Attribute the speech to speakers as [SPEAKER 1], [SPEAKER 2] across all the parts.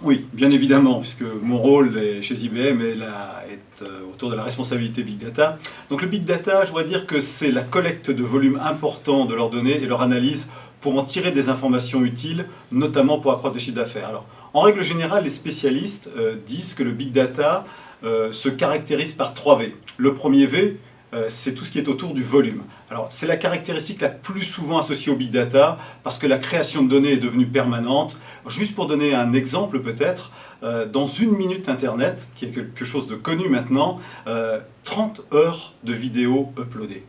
[SPEAKER 1] Oui, bien évidemment, puisque mon rôle chez IBM est autour de la responsabilité Big Data. Donc le Big Data, je dois dire que c'est la collecte de volumes importants de leurs données et leur analyse pour en tirer des informations utiles, notamment pour accroître le chiffre d'affaires. Alors, en règle générale, les spécialistes disent que le Big Data se caractérise par 3 V. Le premier V, c'est tout ce qui est autour du volume. Alors, c'est la caractéristique la plus souvent associée au Big Data parce que la création de données est devenue permanente. Juste pour donner un exemple peut-être, dans une minute Internet, qui est quelque chose de connu maintenant, 30 heures de vidéos uploadées,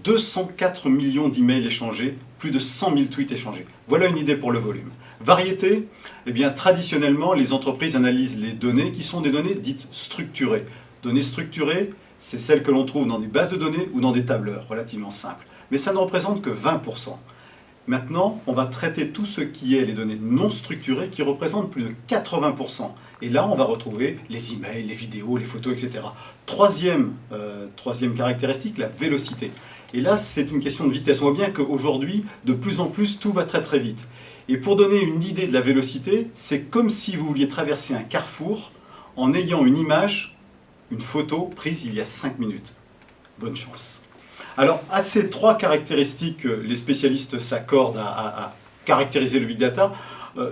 [SPEAKER 1] 204 millions d'emails échangés, plus de 100 000 tweets échangés. Voilà une idée pour le volume. Variété, eh bien, traditionnellement, les entreprises analysent les données qui sont des données dites structurées. Données structurées, c'est celles que l'on trouve dans des bases de données ou dans des tableurs, relativement simples. Mais ça ne représente que 20%. Maintenant, on va traiter tout ce qui est les données non structurées qui représentent plus de 80%. Et là, on va retrouver les emails, les vidéos, les photos, etc. Troisième caractéristique, la vélocité. Et là, c'est une question de vitesse. On voit bien qu'aujourd'hui, de plus en plus, tout va très très vite. Et pour donner une idée de la vélocité, c'est comme si vous vouliez traverser un carrefour en ayant une image, une photo prise il y a 5 minutes. Bonne chance. Alors, à ces 3 caractéristiques, les spécialistes s'accordent à caractériser le Big Data.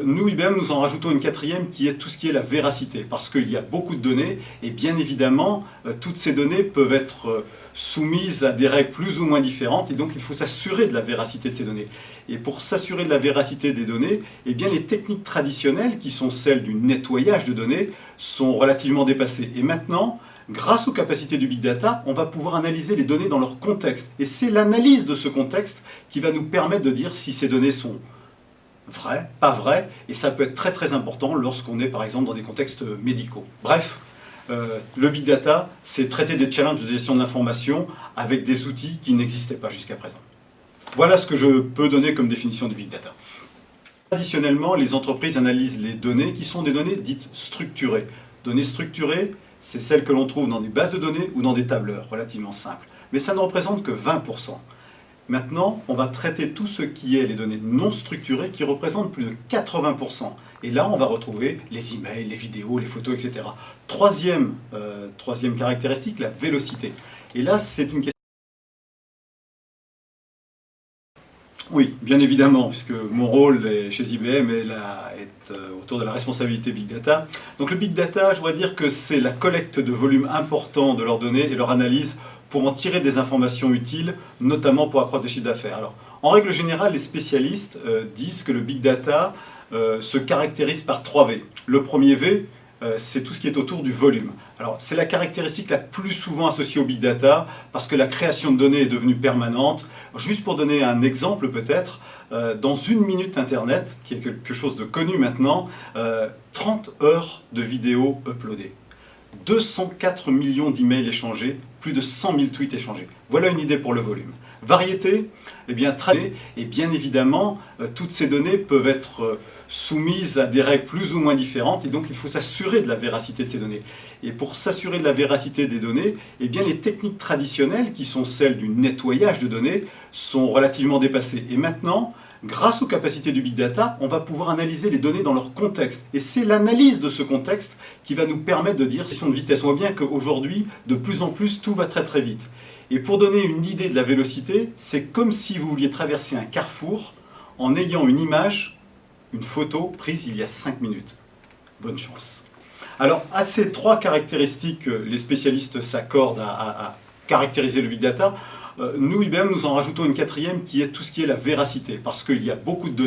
[SPEAKER 1] Nous, IBM, nous en rajoutons une 4e qui est tout ce qui est la véracité. Parce qu'il y a beaucoup de données et bien évidemment, toutes ces données peuvent être soumises à des règles plus ou moins différentes et donc il faut s'assurer de la véracité de ces données. Et pour s'assurer de la véracité des données, eh bien, les techniques traditionnelles, qui sont celles du nettoyage de données, sont relativement dépassées. Et maintenant, grâce aux capacités du Big Data, on va pouvoir analyser les données dans leur contexte. Et c'est l'analyse de ce contexte qui va nous permettre de dire si ces données sont vraies, pas vraies, et ça peut être très très important lorsqu'on est par exemple dans des contextes médicaux. Bref, le Big Data, c'est traiter des challenges de gestion de l'information avec des outils qui n'existaient pas jusqu'à présent. Voilà ce que je peux donner comme définition du Big Data. Traditionnellement, les entreprises analysent les données qui sont des données dites structurées. Données structurées, c'est celles que l'on trouve dans des bases de données ou dans des tableurs, relativement simples. Mais ça ne représente que 20%. Maintenant, on va traiter tout ce qui est les données non structurées qui représentent plus de 80%. Et là, on va retrouver les emails, les vidéos, les photos, etc. Troisième caractéristique, la vélocité. Et là, c'est une question... Oui, bien évidemment, puisque mon rôle chez IBM est autour de la responsabilité Big Data. Donc le Big Data, je dois dire que c'est la collecte de volumes importants de leurs données et leur analyse pour en tirer des informations utiles, notamment pour accroître le chiffre d'affaires. Alors, en règle générale, les spécialistes disent que le Big Data se caractérise par 3 V. Le premier V, c'est tout ce qui est autour du volume. Alors, c'est la caractéristique la plus souvent associée au Big Data parce que la création de données est devenue permanente. Juste pour donner un exemple peut-être, dans une minute Internet, qui est quelque chose de connu maintenant, 30 heures de vidéos uploadées, 204 millions d'emails échangés, plus de 100 000 tweets échangés. Voilà une idée pour le volume. Variété, eh bien, et bien évidemment, toutes ces données peuvent être soumises à des règles plus ou moins différentes et donc il faut s'assurer de la véracité de ces données. Et pour s'assurer de la véracité des données, eh bien, les techniques traditionnelles, qui sont celles du nettoyage de données, sont relativement dépassées. Et maintenant, grâce aux capacités du Big Data, on va pouvoir analyser les données dans leur contexte. Et c'est l'analyse de ce contexte qui va nous permettre de dire question de vitesse. On voit bien qu'aujourd'hui, de plus en plus, tout va très très vite. Et pour donner une idée de la vélocité, c'est comme si vous vouliez traverser un carrefour en ayant une image, une photo prise il y a 5 minutes. Bonne chance. Alors, à ces 3 caractéristiques, les spécialistes s'accordent à caractériser le Big Data. Nous, IBM, nous en rajoutons une 4e qui est tout ce qui est la véracité, parce qu'il y a beaucoup de données.